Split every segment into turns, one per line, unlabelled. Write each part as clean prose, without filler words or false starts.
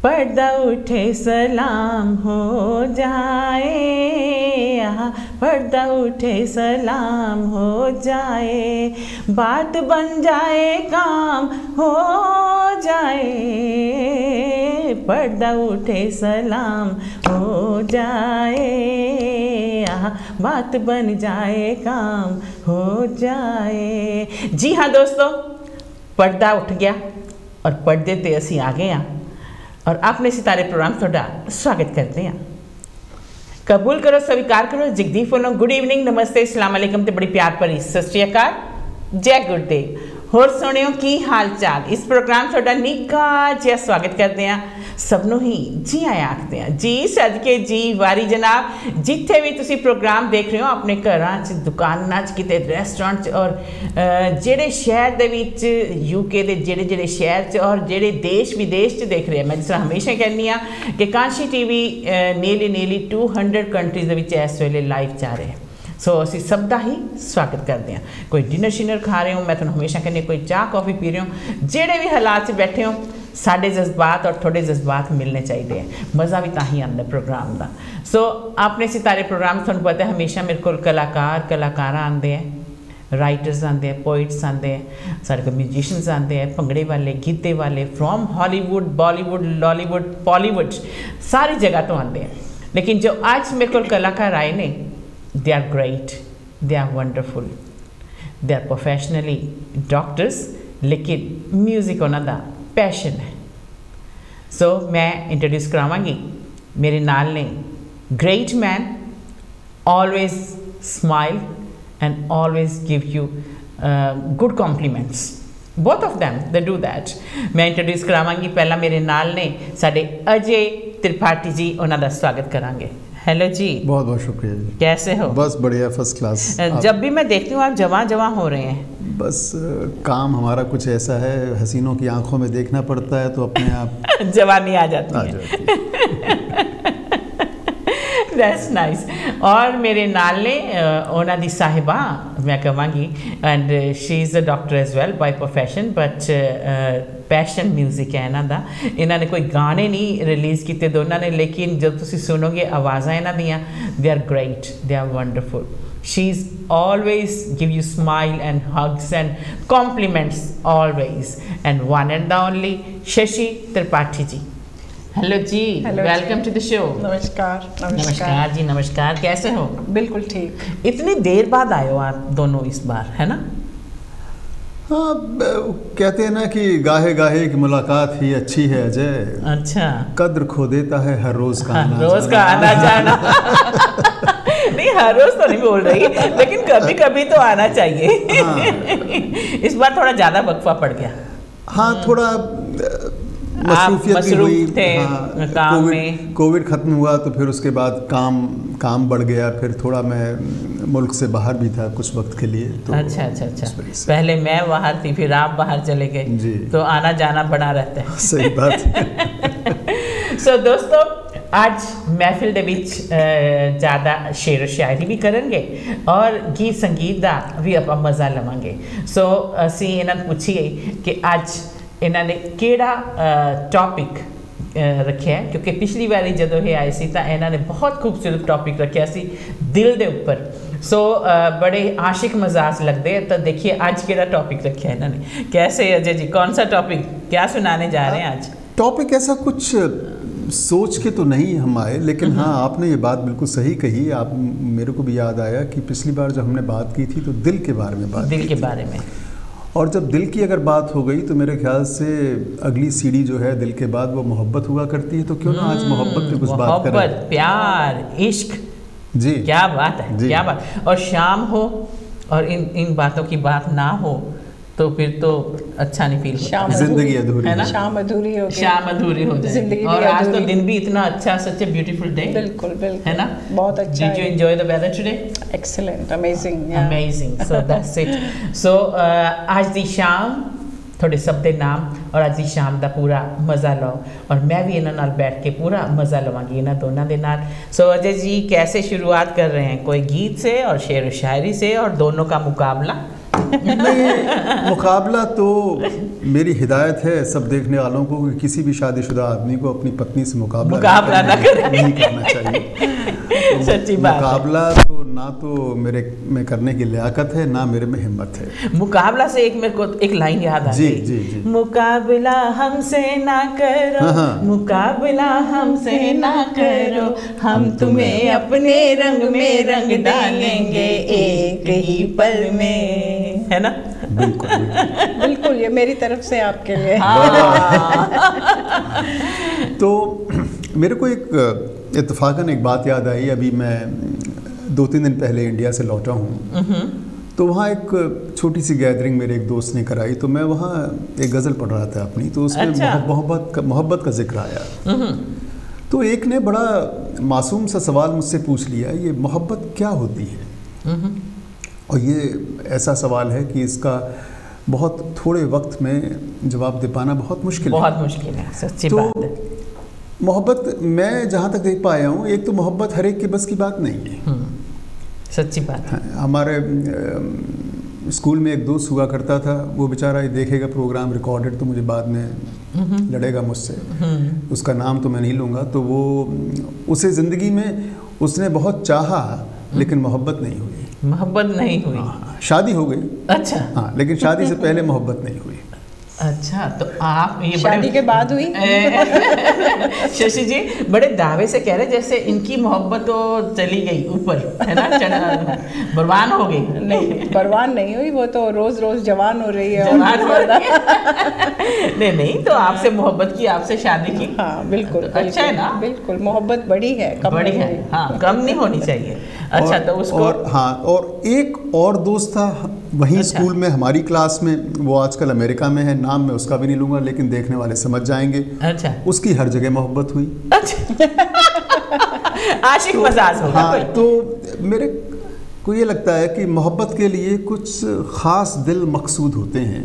पर्दा उठे सलाम हो जाए, पर्दा उठे सलाम हो जाए, बात बन जाए काम हो जाए, पर्दा उठे सलाम हो जाए, बात बन जाए काम हो जाए। जी हाँ दोस्तों, पर्दा उठ गया और पर्दे ते असी आ गए हैं और अपने सितारे प्रोग्राम थोड़ा स्वागत करते हैं। कबूल करो, स्वीकार करो, जगदीप बोलो। गुड इवनिंग, नमस्ते, अस्सलाम वालेकुम ते बड़ी प्यार भरी सत श्री अकाल, जय गुरुदेव। होर सुनियो की हाल चाल। इस प्रोग्राम थोड़ा निक्का जिहा स्वागत करते हैं, सबनों ही जी आया आखते हैं। जी सदके जी वारी जनाब, जिथे भी तुसी प्रोग्राम देख रहे हो अपने घरां च, दुकानां च, किते रेस्टोरेंट च, और जेड़े शहर दे विच, यूके दे जेड़े शहर च और जेड़े देश विदेश च देख रहे हैं, मैं जिस तरह हमेशा कहनी हाँ कि कांशी टीवी नेली 200 कंट्रीज़ दे विच इस वेले लाइव जा रहे हैं। सो असी सब का ही स्वागत करते हैं। कोई डिनर शिनर खा रहे हो, मैं तुहानू हमेशा कहनी, कोई चाह कॉफ़ी पी रहे हो, जेड़े भी हालात से बैठे हो, साढ़े जज्बात और थोड़े जज्बात मिलने चाहिए, मज़ा भी ताही आंदा प्रोग्राम का। सो अपने सितारे प्रोग्राम तुहानू पता है हमेशा मेरे को कलाकारा आते हैं, राइटर्स आते हैं, पोइट्स आते हैं, सारे को म्यूजिशियंस आते हैं, भंगड़े वाले, गीते वाले, फ्रॉम हॉलीवुड, बॉलीवुड, लॉलीवुड, बॉलीवुड, सारी जगह तो आते हैं। लेकिन जो आज मेरे को कलाकार आए ने, they are great, they are wonderful, they are professionally doctors, लेकिन म्यूज़िक उन्हां दा पैशन है। सो मैं इंट्रोड्यूस करावांगी, मेरे नाल ने great man, always smile and always give you good compliments, both of them they do that. मैं इंट्रोड्यूस करावांगी, पहला मेरे नाल ने साडे अजय त्रिपाठी जी, उन्हां दा स्वागत करांगे। हेलो जी,
बहुत बहुत शुक्रिया जी।
कैसे हो?
बस बढ़िया, फर्स्ट क्लास।
जब भी मैं देखती हूँ आप जवां हो रहे हैं।
बस काम हमारा कुछ ऐसा है, हसीनों की आंखों में देखना पड़ता है तो अपने आप
जवानी आ जाती है। That's nice. और मेरे नाल ने उन्हां दी साहिबा मैं कहांगी, and she is a doctor as well by profession, but passion music है इन्हां दा। इन्हां ने कोई गाने नहीं रिलीज़ किए दोनों ने, लेकिन जब तुसी सुनोगे आवाज़ां इन्हां दियां, they are great, they are wonderful. She's always give you smile and hugs and compliments always, and one and the only Shashi Tripathi ji. Hello जी, वेलकम टू द शो। नमस्कार जी, नमस्कार, कैसे हो?
बिल्कुल ठीक।
इतनी देर बाद आए हो आप दोनों इस बार, है ना?
हाँ, कहते हैं ना कि गाहे गाहे की मुलाकात ही अच्छी है अजय।
अच्छा,
कद्र खो देता है हर रोज का
आना जाना। नहीं, हर रोज तो नहीं बोल रही, लेकिन कभी कभी तो आना चाहिए। हाँ। इस बार थोड़ा ज़्यादा वक्फा पड़ गया।
हाँ, थोड़ा मसरूफियत भी हुई।
हाँ, काम में
कोविड ख़त्म हुआ तो फिर उसके बाद काम बढ़ गया, फिर थोड़ा मैं मुल्क से बाहर भी था कुछ वक्त के लिए तो।
अच्छा। पहले मैं बाहर थी, फिर आप बाहर चले गए, तो आना जाना बना रहता है।
सही बात।
सो दोस्तों, आज महफिल दे विच ज़्यादा शेर शायरी भी करेंगे और गीत संगीत का भी आप मज़ा लवांगे। सो असी इन्होंने पूछिए कि आज इन्होंने केड़ा टॉपिक रखे है, क्योंकि पिछली बारी जदों ये आए सी तो इन्होंने बहुत खूबसूरत टॉपिक रखे सी दिल के उपर। सो बड़े आशिक मजाज लगते हैं, तो देखिए आज केड़ा टॉपिक रखे है इन्होंने। कैसे अजय जी, कौन सा टॉपिक क्या सुनाने जा रहे हैं आज?
टॉपिक ऐसा कुछ सोच के तो नहीं हम आए, लेकिन हाँ आपने ये बात बिल्कुल सही कही। आप मेरे को भी याद आया कि पिछली बार जब हमने बात की थी तो दिल के बारे में बारे में, और जब दिल की अगर बात हो गई तो मेरे ख्याल से अगली सीढ़ी जो है दिल के बाद वो मोहब्बत हुआ करती है। तो क्यों ना आज मोहब्बत पे कुछ बात करें।
मोहब्बत, प्यार, इश्क,
जी
क्या बात है, क्या बात। और शाम हो और इन बातों की बात ना हो तो फिर तो अच्छा नहीं फील होता,
जिंदगी अधूरी है ना,
शाम अधूरी हो
जाए। और आज तो दिन भी इतना अच्छा, सच ए ब्यूटीफुल डे।
बिल्कुल
है ना,
बहुत अच्छा।
Did you enjoy the weather today?
Excellent, amazing,
so that's it. So आज दी शाम थोड़े सब दे नाम और आज दी शाम का पूरा मज़ा लो, और मैं भी इन्होंने नाल बैठ के पूरा मज़ा लवांगी इन्होंने दोनों के नाल। सो अजय जी, कैसे शुरुआत कर रहे हैं? कोई गीत से और शेर व शायरी से, और दोनों का मुकाबला?
नहीं, मुकाबला तो मेरी हिदायत है सब देखने वालों को कि किसी भी शादीशुदा आदमी को अपनी पत्नी से मुकाबला नहीं करना चाहिए।
सच्ची बात है।
मुकाबला तो ना तो मेरे में करने की लियाकत है, ना मेरे में हिम्मत है।
मुकाबला से एक मेरे को एक लाइन याद आ गई।
जी जी।
मुकाबला हमसे ना करो, मुकाबला हमसे ना करो, हम तुम्हें अपने रंग में रंग डालेंगे एक ही पल में, है ना?
बिल्कुल
बिल्कुल, ये मेरी तरफ से आपके लिए।
तो मेरे को एक इत्तेफाकन एक बात याद आई। अभी मैं 2-3 दिन पहले इंडिया से लौटा हूँ, तो वहाँ एक छोटी सी गैदरिंग मेरे एक दोस्त ने कराई, तो मैं वहाँ एक गज़ल पढ़ रहा था अपनी, तो उसमें मोहब्बत का जिक्र आया। तो एक ने बड़ा मासूम सा सवाल मुझसे पूछ लिया, ये मोहब्बत क्या होती है? और ये ऐसा सवाल है कि इसका बहुत थोड़े वक्त में जवाब दे पाना बहुत मुश्किल
है। सच्ची बात है।
मोहब्बत मैं जहाँ तक देख पाया हूँ, एक तो मोहब्बत हर एक के बस की बात नहीं है।
सच्ची बात है।
हमारे स्कूल में एक दोस्त हुआ करता था, वो बेचारा ये देखेगा प्रोग्राम रिकॉर्डेड तो मुझे बाद में लड़ेगा मुझसे, उसका नाम तो मैं नहीं लूँगा। तो वो उसे ज़िंदगी में उसने बहुत चाहा लेकिन मोहब्बत नहीं हुई।
हाँ,
शादी हो गई।
अच्छा।
हाँ, लेकिन शादी से पहले मोहब्बत नहीं हुई।
अच्छा, तो आप ये
शादी के बाद हुई?
शशि जी बड़े दावे से कह रहे जैसे इनकी मोहब्बत तो चली गई ऊपर, है ना, बर्बाद हो गई।
नहीं, बर्बाद नहीं हुई, वो तो रोज रोज जवान हो रही है।
जवान हो रही है। नहीं, तो आपसे मोहब्बत की, आपसे शादी की।
हाँ बिल्कुल,
तो अच्छा है ना?
बिल्कुल, मोहब्बत बड़ी है, कम
बड़ी है। हाँ, कम नहीं होनी चाहिए। अच्छा, तो उसको
और एक और दोस्त था वहीं स्कूल में हमारी क्लास में, वो आजकल अमेरिका में है, नाम मैं उसका भी नहीं लूंगा लेकिन देखने वाले समझ जाएंगे।
अच्छा।
उसकी हर जगह मोहब्बत हुई।
अच्छा। आशिक मजाज होगा।
हाँ, तो मेरे को ये लगता है कि मोहब्बत के लिए कुछ खास दिल मकसूद होते हैं।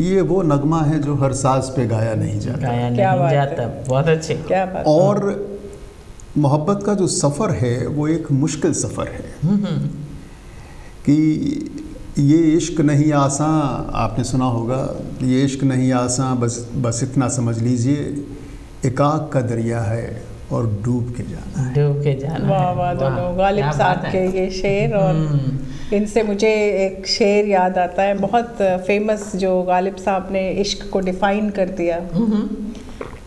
ये वो नगमा है जो हर साज पे गाया नहीं जाता।
बहुत अच्छे।
क्या बात।
और मोहब्बत का जो सफ़र है वो एक मुश्किल सफ़र है कि ये इश्क नहीं आसान, आपने सुना होगा, ये इश्क नहीं आसान, बस इतना समझ लीजिए, एक आग का दरिया है और डूब के जाना।
वाह वाह, दोनों गालिब साहब के ये शेर, और इनसे मुझे एक शेर याद आता है बहुत फेमस, जो गालिब साहब ने इश्क को डिफाइन कर दिया।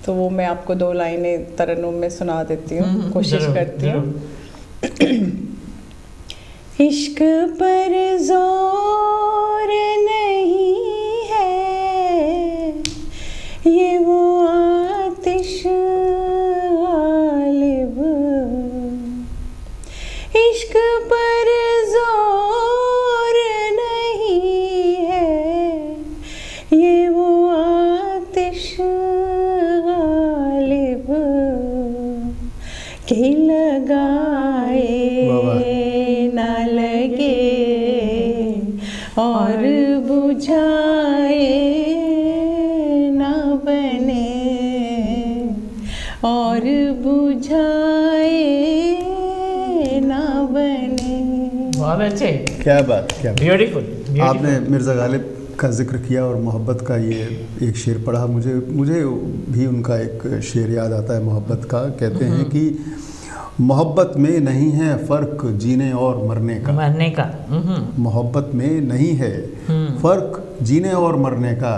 तो वो मैं आपको 2 लाइनें तरन्नुम में सुना देती हूँ, कोशिश करती हूँ। इश्क पर जोर नहीं है, ये वो आतिश गालिब, इश्क पर जोर नहीं है, ये वो आतिश गालिब के लगाए ना लगे और बुझाए ना बने, और बुझाए ना बने।
बहुत अच्छे।
क्या बात, क्या
ब्यूटीफुल।
आपने मिर्ज़ा गालिब का जिक्र किया और मोहब्बत का ये एक शेर पढ़ा, मुझे भी उनका एक शेर याद आता है मोहब्बत का। कहते हैं कि मोहब्बत में नहीं है फ़र्क जीने और मरने का। मोहब्बत में नहीं है फ़र्क जीने और मरने का,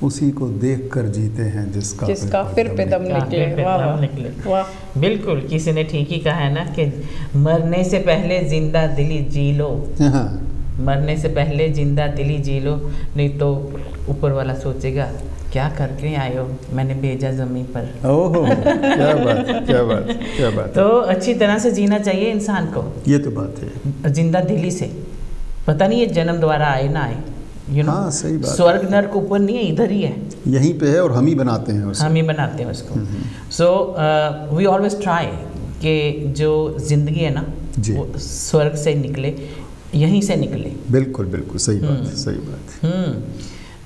उसी को देखकर जीते हैं जिसका फिर पे दम
निकले। वाह, बिल्कुल, किसी ने ठीक ही कहा है ना कि मरने से पहले जिंदा दिली जी लो। मरने से पहले जिंदा दिली जी लो, नहीं तो ऊपर वाला सोचेगा क्या करके आए हो, मैंने भेजा ज़मीन पर।
ओहो, क्या बात, क्या बात, क्या बात।
तो अच्छी तरह से जीना चाहिए इंसान को।
ये तो बात है,
जिंदा दिली से। पता नहीं ये जन्म द्वारा आए ना आए,
हाँ सही बात।
स्वर्ग नर्क ऊपर नहीं है, इधर ही है,
यहीं पे है, और हम ही बनाते हैं उसको।
हम ही बनाते हैं उसको। सो वी ऑलवेज ट्राई कि जो जिंदगी है ना वो स्वर्ग से निकले, यहीं से निकले।
बिल्कुल बिल्कुल सही बात, सही बात।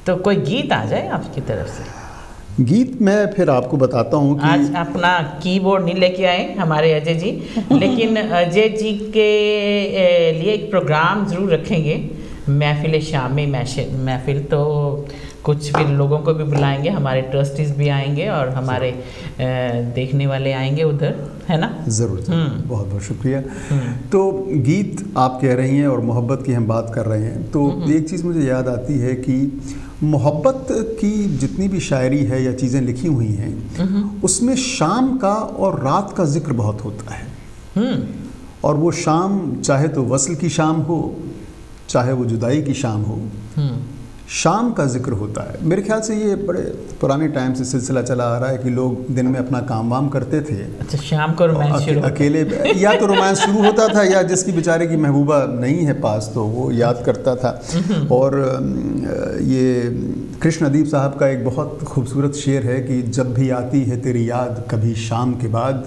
तो कोई गीत आ जाए आपकी तरफ से।
गीत मैं फिर आपको बताता हूँ कि
आज अपना कीबोर्ड नहीं लेके आए हमारे अजय जी, लेकिन अजय जी के लिए एक प्रोग्राम ज़रूर रखेंगे महफिल शामी महफिल, तो कुछ फिर लोगों को भी बुलाएंगे, हमारे ट्रस्टीज भी आएंगे और हमारे देखने वाले आएंगे उधर, है ना?
ज़रूर। बहुत बहुत शुक्रिया। तो गीत आप कह रही हैं और मोहब्बत की हम बात कर रहे हैं, तो एक चीज़ मुझे याद आती है कि मोहब्बत की जितनी भी शायरी है या चीज़ें लिखी हुई हैं उसमें शाम का और रात का जिक्र बहुत होता है। और वो शाम चाहे तो वस्ल की शाम हो, चाहे वो जुदाई की शाम हो, शाम का जिक्र होता है। मेरे ख्याल से ये बड़े पुराने टाइम से सिलसिला चला आ रहा है कि लोग दिन में अपना काम वाम करते थे,
अच्छा शाम को रोमांस शुरू
अकेले या तो रोमांस शुरू होता था या जिसकी बेचारे की महबूबा नहीं है पास तो वो याद करता था। और ये कृष्ण अदीब साहब का एक बहुत खूबसूरत शेर है कि जब भी आती है तेरी याद कभी शाम के बाद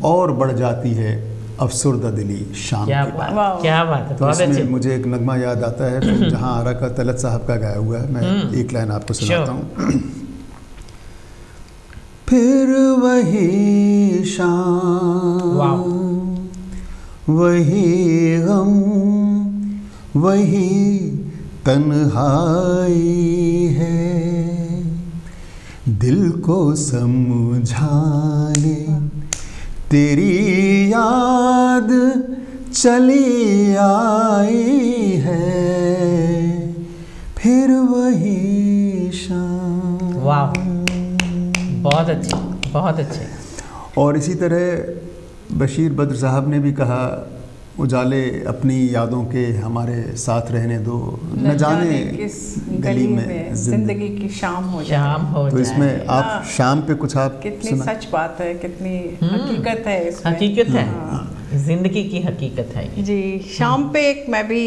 और बढ़ जाती है अफसुर्दा दिली शाम के बाद।
क्या बात है,
तो इसमें मुझे एक नगमा याद आता है जहां आरा का तलत साहब का गाया हुआ है, मैं एक लाइन आपको सुनाता हूँ। फिर वही शाम, वही गम, वही तन्हाई है, दिल को समझाने तेरी याद चली आई है, फिर वही शाम।
वाह, बहुत अच्छे, बहुत अच्छे।
और इसी तरह बशीर बद्र साहब ने भी कहा, उजाले अपनी यादों के हमारे साथ रहने दो, न जाने
किस गली में जिंदगी की शाम हो जाए।
तो इसमें आप शाम पे कुछ आप
कितनी सच बात है, कितनी हकीकत है इसमें।
हकीकत है, जिंदगी की हकीकत है
जी। शाम पे एक मैं भी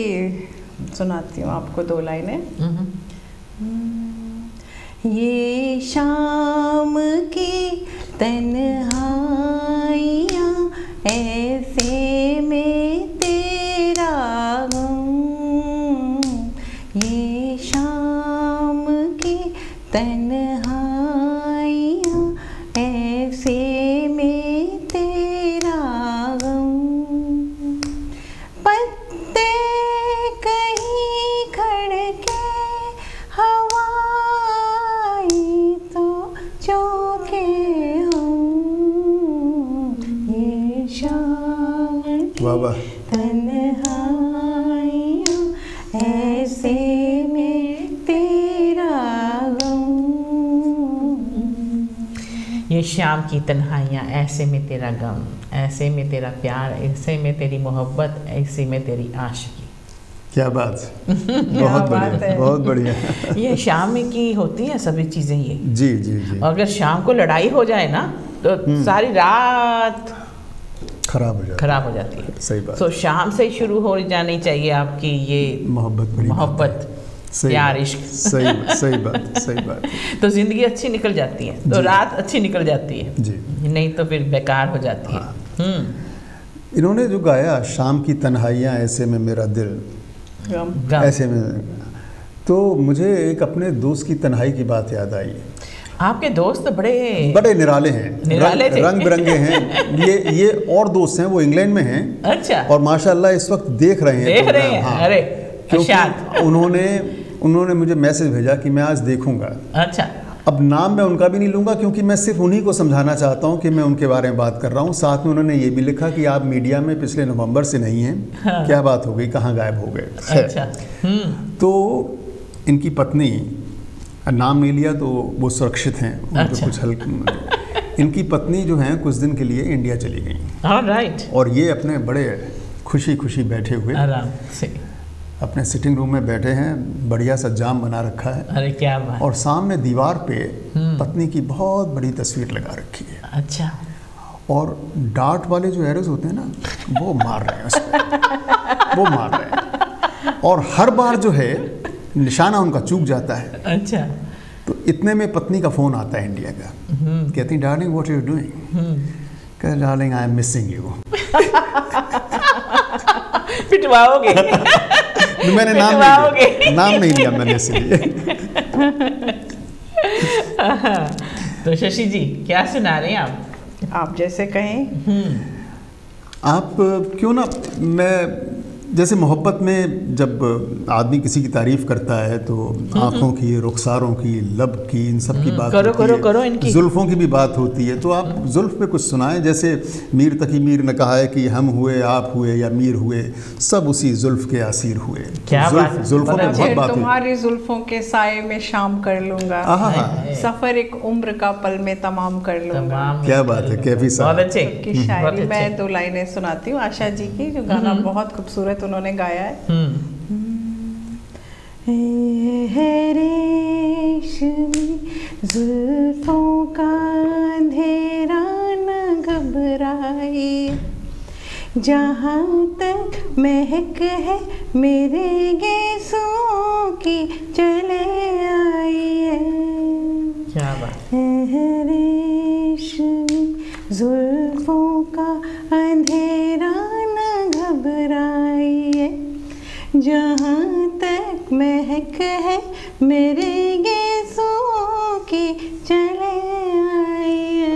सुनाती हूँ आपको 2 लाइनें। ये शाम की तन्हाइयाँ ऐसे में तेरा गम, ये शाम की तन्हाइयाँ ऐसे में तेरा गम, पत्ते कहीं खड़के हवाई तो चौके तन्हाइयाँ ऐसे में तेरा गम।
ये शाम की तन्हाइयाँ ऐसे में तेरा गम, ऐसे में तेरा प्यार, ऐसे में तेरी मोहब्बत, ऐसे में तेरी आशिकी।
क्या बात बहुत बढ़िया, बहुत बढ़िया।
ये शाम में की होती है सभी चीज़ें ये।
जी जी जी।
अगर शाम को लड़ाई हो जाए ना तो सारी रात खराब हो जाती है।
सही बात।
तो शाम से शुरू हो जानी चाहिए आपकी ये मोहब्बत, प्यार, इश्क।
सही बात।
तो जिंदगी अच्छी निकल जाती है, तो रात अच्छी निकल जाती है
जी,
नहीं तो फिर बेकार हो जाती है।
इन्होंने जो गाया शाम की तन्हाइयाँ ऐसे में मेरा दिल ऐसे में, तो मुझे एक अपने दोस्त की तन्हाई की बात याद आई।
आपके दोस्त
बड़े निराले हैं, रंग बिरंगे हैं। ये और दोस्त हैं, वो इंग्लैंड में हैं।
अच्छा।
और माशाल्लाह इस वक्त देख रहे हैं।
हाँ, अरे
क्योंकि उन्होंने मुझे मैसेज भेजा कि मैं आज देखूंगा।
अच्छा।
अब नाम मैं उनका भी नहीं लूंगा क्योंकि मैं सिर्फ उन्हीं को समझाना चाहता हूं कि मैं उनके बारे में बात कर रहा हूं। साथ में उन्होंने ये भी लिखा कि आप मीडिया में पिछले नवंबर से नहीं हैं। हाँ। क्या बात हो गई, कहाँ गायब हो गए।
अच्छा।
तो इनकी पत्नी, नाम नहीं लिया तो वो सुरक्षित हैं।
अच्छा।
कुछ हल्का इनकी पत्नी जो हैं कुछ दिन के लिए इंडिया चली गई।
राइट।
और ये अपने बड़े खुशी बैठे हुए
आराम से
अपने सिटिंग रूम में बैठे हैं, बढ़िया सा जाम बना रखा है।
अरे क्या बात।
और सामने दीवार पे पत्नी की बहुत बड़ी तस्वीर लगा रखी है।
अच्छा।
और डार्ट वाले जो एरोज होते हैं ना, वो मार रहे हैं उस पर, वो मार रहे हैं। और हर बार जो है निशाना उनका चूक जाता है।
अच्छा।
तो इतने में पत्नी का फोन आता है इंडिया का। कहती डार्लिंग व्हाट यू डूइंग? कहते darling I am missing you.
पिटवाओगे?
मैंने नाम नहीं लिया मैंने, इसलिए।
तो शशि जी क्या सुना रहे हैं आप
जैसे कहें।
आप क्यों ना, मैं जैसे मोहब्बत में जब आदमी किसी की तारीफ करता है तो आँखों की, रुखसारों की, लब की, इन सब की बात
करो इनकी,
जुल्फ़ों की भी बात होती है। तो आप जुल्फ़ पे कुछ सुनाएं। जैसे मीर तकी मीर ने कहा है कि हम हुए, आप हुए या मीर हुए, सब उसी जुल्फ़ के असीर हुए।
क्या बात,
जुल्फ़ों पे बहुत बात है।
तुम्हारी जुल्फ़ों के साए में शाम कर लूँगा, सफ़र एक उम्र का पल में तमाम कर लूँगा।
क्या बात है, कैफी साहब,
बहुत अच्छे
की शायरी। मैं 2 लाइनें सुनाती हूँ आशा जी की, जो गाना बहुत खूबसूरत उन्होंने गाया है। रेशमी जुल्फों का अंधेरा न घबराए, जहाँ तक महक है मेरे गेसों की चले आइए।
क्या बात,
रेशमी जुल्फों का अंधेरा न घबराइए, जहाँ तक महक है मेरे गेसों की चले आइए।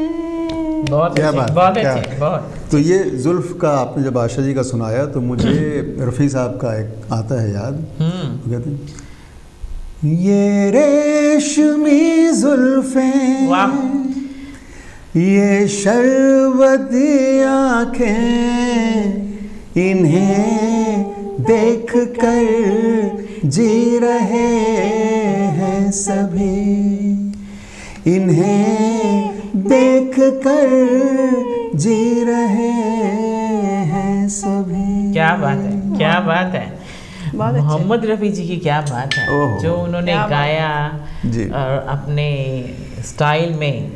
बहुत
क्या बात,
बहुत अच्छे, बहुत।
तो ये जुल्फ़ का आपने जब आशा जी का सुनाया तो मुझे रफ़ी साहब का एक आता है याद। कहते हैं ये रेशमी जुल्फ़ें, ये शरबती आँखें, इन्हें देख कर जी रहे हैं सभी, इन्हें देख कर जी रहे हैं सभी।
क्या बात है, क्या बात है। मोहम्मद रफ़ी जी की क्या बात है, जो उन्होंने गाया और अपने स्टाइल में,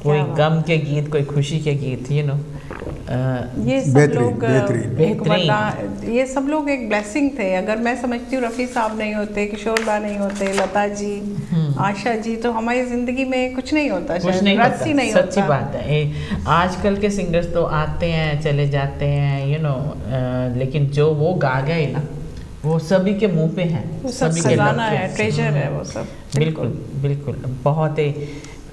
कोई गम के गीत, कोई खुशी के गीत,
ये सब लोग बेहतरीन, ये सब लोग एक ब्लेसिंग थे। अगर मैं समझती हूँ रफ़ी साहब नहीं होते, किशोर दा नहीं होते, लता जी, आशा जी, तो हमारी ज़िंदगी में कुछ नहीं होता,
कुछ नहीं होता। सच्ची बात है। आजकल के सिंगर्स तो आते हैं चले जाते हैं, लेकिन जो वो गा गए ना, वो सभी के मुंह पे हैं, सभी के
खजाना है, ट्रेजर है वो सब।
बिल्कुल बिल्कुल, बहुत ही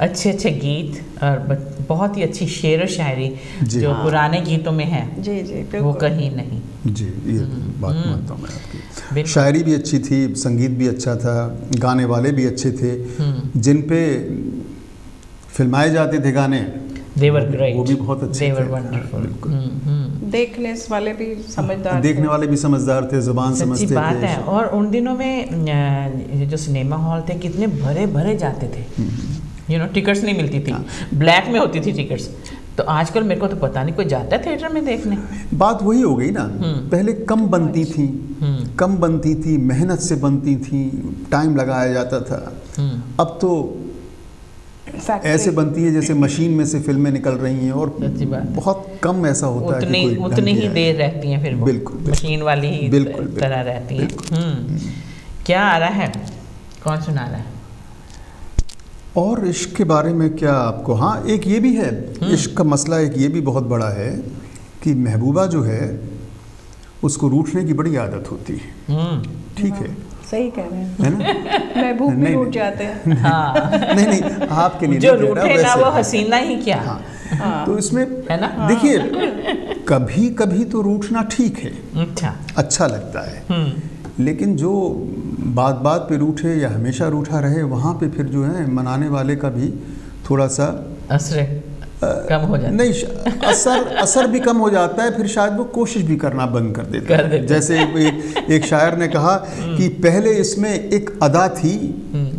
अच्छे अच्छे गीत और बहुत ही अच्छी शेर व शायरी जो पुराने गीतों में है,
जी जी,
वो कहीं नहीं।
जी, ये बात मानता हूँ मैं आपकी। शायरी भी अच्छी थी, संगीत भी अच्छा था, गाने वाले भी अच्छे थे, जिन पे फिल्माए जाते थे गाने,
They were great.
वो भी बहुत अच्छे थे।
They were wonderful.
देखने वाले भी समझदार थे,
देखने वाले भी समझदार थे, ज़ुबान समझते थे।
सच्ची बात है। और उन दिनों में जो सिनेमा हॉल थे कितने भरे भरे जाते थे, टिकट्स नहीं मिलती थी, ब्लैक में होती थी टिकट्स। तो आजकल मेरे को तो पता नहीं कोई जाता है थिएटर में देखने।
बात वही हो गई ना, पहले कम बनती थी, मेहनत से बनती थी, टाइम लगाया जाता था। अब तो ऐसे बनती है जैसे मशीन में से फिल्में निकल रही हैं, और बहुत कम ऐसा होता है कि कोई
उतनी ही देर रहती हैं, फिर वो
बिल्कुल
मशीन वाली ही तरह रहती हैं। क्या आ रहा है, कौन सुना रहा है?
और इश्क के बारे में क्या आपको, हाँ एक ये भी है, इश्क का मसला एक ये भी बहुत बड़ा है कि महबूबा जो है उसको रूठने की बड़ी आदत होती है। ठीक है,
सही कह रहे हैं, है ना? महबूब भी रूठ जाते हैं।
हाँ।
नहीं आपके लिए
जो रूठे ना वो हसीना ही क्या।
हाँ। तो इसमें है ना, देखिए कभी कभी तो रूठना ठीक है, अच्छा लगता है, लेकिन जो बात बात पे रूठे या हमेशा रूठा रहे, वहाँ पे फिर जो है मनाने वाले का भी थोड़ा सा
असर कम हो जाता है।
नहीं, असर भी कम हो जाता है, फिर शायद वो कोशिश भी करना बंद कर देता है। जैसे एक शायर ने कहा कि पहले इसमें एक अदा थी,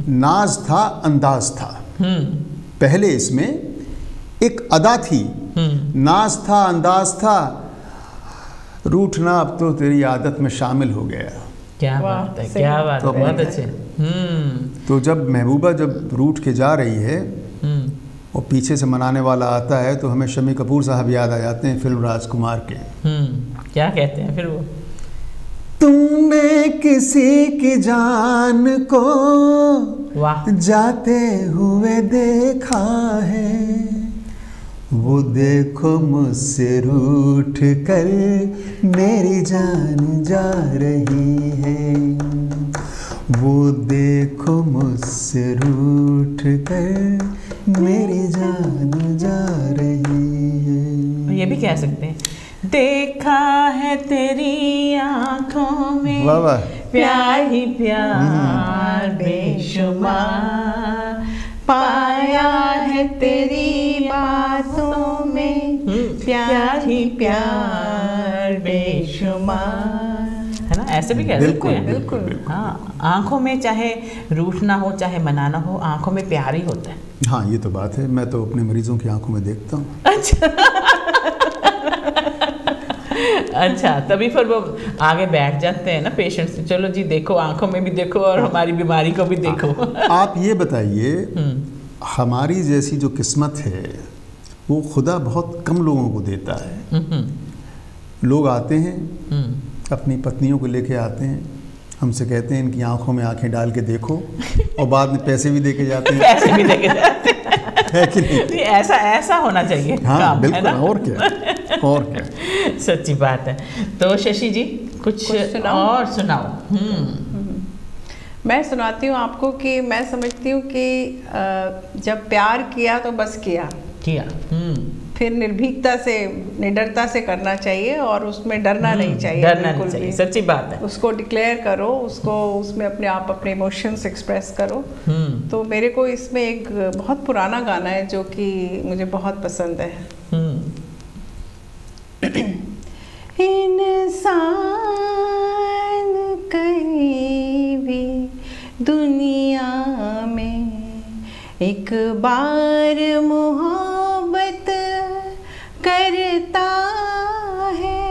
नाज था, अंदाज था। पहले इसमें एक अदा थी, नाज था, अंदाज था, रूठना अब तो तेरी आदत में शामिल हो गया।
क्या बात है, क्या बात है, बहुत अच्छे।
तो जब महबूबा जब रूठ के जा रही है और पीछे से मनाने वाला आता है, तो हमें शम्मी कपूर साहब याद आ जाते हैं, फिल्म राजकुमार के।
क्या कहते हैं फिर वो?
तुमने किसी की जान को जाते हुए देखा है, वो देखो मुझसे रूठ कर मेरी जान जा रही है, वो देखो मुझसे रूठ कर मेरी जान जा रही है।
ये भी कह सकते हैं, देखा है तेरी आंखों में
वाह वाह,
प्यार ही प्यार बेशुमार, पाया है तेरी बातों में प्यार ही प्यार बेशुमार, है ना? ऐसे भी कह सकते हैं।
बिल्कुल।
हाँ, आंखों में चाहे रूठना हो चाहे मनाना हो, आंखों में प्यार ही होता है।
हाँ ये तो बात है, मैं तो अपने मरीजों की आंखों में देखता हूँ।
अच्छा, तभी फिर वो आगे बैठ जाते हैं ना पेशेंट्स, चलो जी देखो, आंखों में भी देखो और हमारी बीमारी को भी देखो।
आप ये बताइए, हमारी जैसी जो किस्मत है वो खुदा बहुत कम लोगों को देता है। लोग आते हैं, अपनी पत्नियों को लेके आते हैं, हमसे कहते हैं इनकी आंखों में आंखें डाल के देखो, और बाद में पैसे भी देके जाते हैं।
पैसे भी देके जाते हैं,
है कि नहीं?
ऐसा होना चाहिए।
हाँ
काम,
बिल्कुल,
है ना?
और क्या।
सच्ची बात है। तो शशि जी कुछ और सुनाओ।
मैं सुनाती हूँ आपको कि मैं समझती हूँ कि जब प्यार किया तो बस किया, फिर निर्भीकता से, निडरता से करना चाहिए और उसमें डरना नहीं चाहिए।
डरना नहीं चाहिए, सच्ची बात है।
उसको डिक्लेयर करो, उसको उसमें अपने आप अपने इमोशंस एक्सप्रेस करो। तो मेरे को इसमें एक बहुत पुराना गाना है जो कि मुझे बहुत पसंद है। इंसान कहीं भी दुनिया में एक बार मोहब्बत करता है,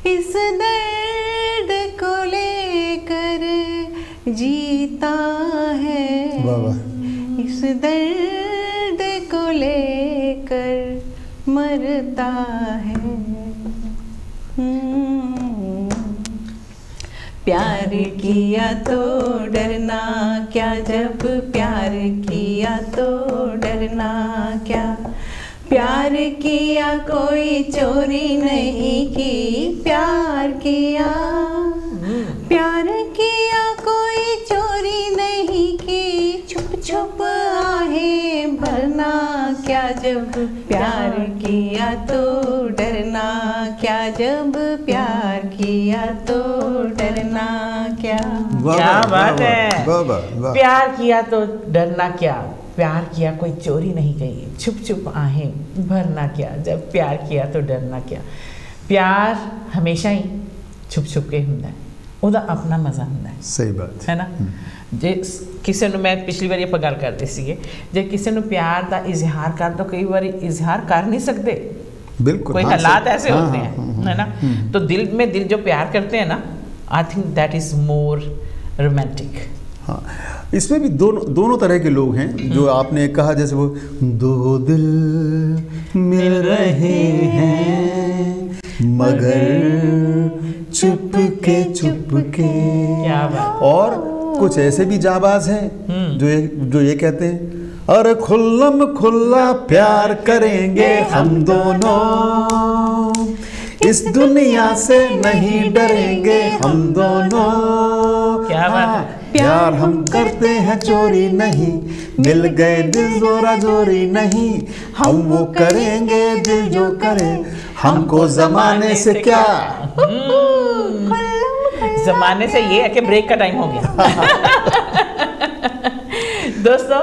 इस दर्द को लेकर जीता है, इस दर्द को लेकर मरता है। प्यार किया तो डरना क्या, जब प्यार किया तो डरना क्या, प्यार किया कोई चोरी नहीं की, प्यार किया, प्यार किया कोई चोरी नहीं की, छुप छुप आहें भरना क्या, जब प्यार किया तो डरना क्या, जब प्यार किया तो डरना क्या।
क्या बात है। प्यार किया तो डरना क्या, प्यार किया कोई चोरी नहीं गई, छुप छुप आहें भरना क्या, जब प्यार किया तो डरना क्या। प्यार हमेशा ही छुप छुप के ਹੁੰਦਾ ਹੈ, ਉਹਦਾ ਆਪਣਾ ਮਜ਼ਾ ਹੁੰਦਾ ਹੈ।
ਸਹੀ ਬਾਤ
ਹੈ ਨਾ। ਜੇ ਕਿਸੇ ਨੂੰ, ਮੈਂ ਪਿਛਲੀ ਵਾਰੀ ਆਪਾਂ ਗੱਲ ਕਰਦੇ ਸੀਗੇ, ਜੇ ਕਿਸੇ ਨੂੰ ਪਿਆਰ ਦਾ ਇਜ਼ਹਾਰ ਕਰ ਦੋ, ਕਈ ਵਾਰੀ ਇਜ਼ਹਾਰ ਕਰ नहीं सकते,
बिल्कुल,
कोई हालात ऐसे होते हैं, है ना। तो दिल में दिल जो प्यार करते हैं ना, I think that is more romantic.
हाँ, इसमें भी दोनों तरह के लोग हैं। जो आपने कहा जैसे वो दो दिल मिल रहे हैं मगर चुप के,
क्या बात।
और कुछ ऐसे भी जाबाज हैं जो ये कहते हैं, अरे खुल्लम खुल्ला प्यार करेंगे हम दोनों, इस दुनिया से नहीं डरेंगे हम दोनों।
क्या बात है।
प्यार हम करते हैं चोरी नहीं, मिल गए दिल जोरा जोरी नहीं, हम वो करेंगे दिल जो करे, हमको जमाने से क्या।
जमाने से ये है कि ब्रेक का टाइम हो गया। दोस्तों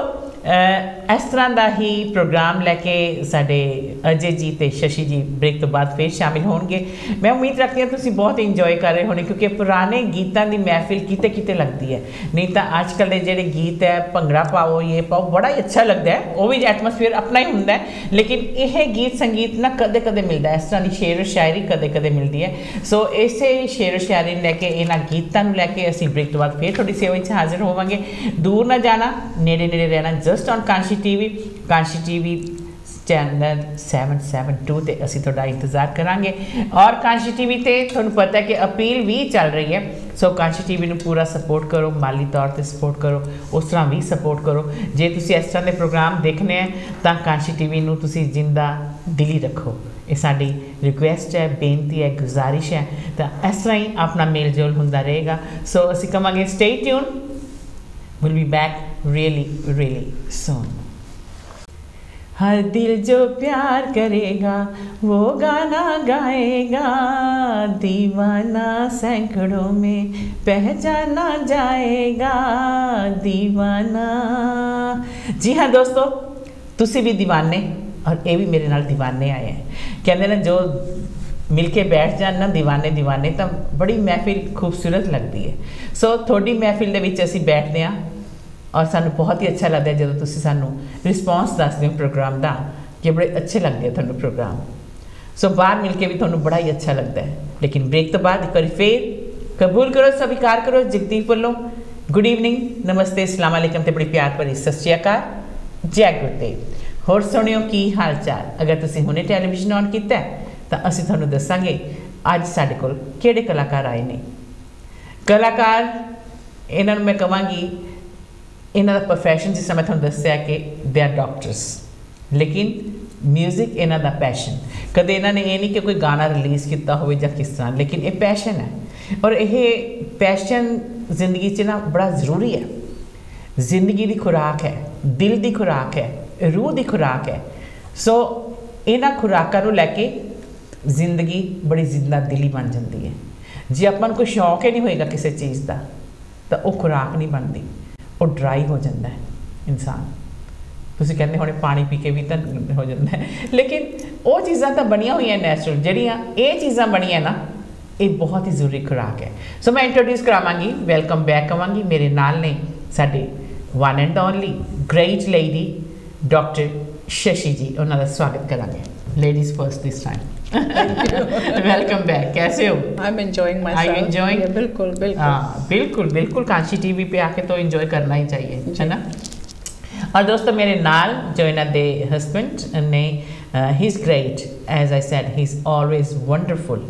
इस तरह का ही प्रोग्राम लैके साडे अजय जी ते शशि जी ब्रेक तो बाद फिर शामिल होंगे। मैं उम्मीद रखती हूँ तुसीं बहुत इंजॉय कर रहे होने, क्योंकि पुराने गीतों की महफिल किते किते लगती है, नहीं तो आजकल के जेडे गीत है भंगड़ा पाओ ये पाओ बड़ा ही अच्छा लगता है, वो भी एटमोसफेयर अपना ही होंगे, लेकिन यह गीत संगीत ना कदे कदे मिलता है, इस तरह की शेर व शायरी कदे कदे मिलती है। सो इसे शेर व शायरी लैके इन्होंने गीतों लैके असीं ब्रेक तो बाद फिर थोड़ी सेवा में हाजिर होवांगे। दूर ना जाना, नेड़े नेड़े रहना, just on Kanshi TV channel 772 ते असी थोड़ा इंतजार करांगे। और कांशी टीवी ते तुहानूं पता है कि अपील भी चल रही है, सो कांशी टीवी नूं पूरा सपोर्ट करो, माली तौर पर सपोर्ट करो, उस तरह भी सपोर्ट करो। जे तुसीं इस तरह के प्रोग्राम देखने हैं तो कांशी टीवी नूं तुसीं जिंदा दिली रखो, ये साडी रिक्वेस्ट है, बेनती है, गुजारिश है। तो इस तरह ही अपना मेल जोल होंदा रहेगा। सो असी कहांगे stay tuned, will be back really soon। हर दिल जो प्यार करेगा वो गाना गाएगा, दीवाना सैकड़ों में पहचाना जाएगा, दीवाना। जी हाँ दोस्तों, तुसी भी दीवाने और ये भी मेरे नाल दीवाने आए हैं। कहते ना जो मिलके बैठ जान ना दीवाने दीवाने तो बड़ी महफिल खूबसूरत लगती है। सो थोड़ी महफिल दे विच असीं बैठते हैं और सानू बहुत ही अच्छा लगता है जो तुसी सानू रिस्पॉन्स दसदे हो प्रोग्राम का कि बड़े अच्छे लगते हैं तुहानू प्रोग्राम। सो बाहर मिल के भी तुहानू बड़ा ही अच्छा लगता है। लेकिन ब्रेक तो बाद एक बार फिर कबूल करो, स्वीकार करो जगदीप वालों गुड इवनिंग, नमस्ते, अस्सलाम वालेकुम ते बड़ी प्यार भरी सत श्री अकाल, जय गुरुदेव। होर सुनियो की हाल चाल। अगर तुसी हुणे टैलीविजन ऑन कीता तो असीं तुहानू दसांगे अज साडे कोल किहड़े कलाकार आए ने। कलाकार इन्हां नूं मैं कहांगी इन्हां दा प्रोफैशन जिस मैं तुहानू दस्सिया कि दे आर डॉक्टर्स, लेकिन म्यूजिक इन्हां दा पैशन। कदे इन्हां ने ये नहीं कि कोई गाना रिलीज़ किया हो जां किस तरह, लेकिन ये पैशन है और ये पैशन जिंदगी च ना बड़ा ज़रूरी है। जिंदगी की खुराक है, दिल की खुराक है, रूह की खुराक है। सो इन्हां खुराकां नूं लैके जिंदगी बड़ी जिंदा दिली बन जाती है। जे अपन कोई शौक ही नहीं होएगा किसी चीज़ का तो वह खुराक नहीं बनती, वो ड्राई हो जाता है इंसान। तुसीं कहते हुणे पानी पी के भी तो हो जाता है, लेकिन वो चीज़ां तो बनिया हुई नैचुरल, जड़ियाँ ये चीज़ां बनिया ना ये बहुत ही जरूरी खुराक है। सो मैं इंट्रोड्यूस करावांगी, वेलकम बैक कवांगी। मेरे नाल ने साडे one and only great lady doctor Shashi ji, उन्होंने स्वागत करांगे। Ladies first this time. Welcome back, कैसे हो?
I am enjoying myself.
Enjoying?
बिल्कुल बिल्कुल।
हाँ बिल्कुल बिल्कुल, कांची टीवी पे आके तो एंजॉय करना ही चाहिए, है ना। और दोस्तों मेरे नाल जो इन्हां दे हस्बैंड ने, he is great, as I said he is always wonderful,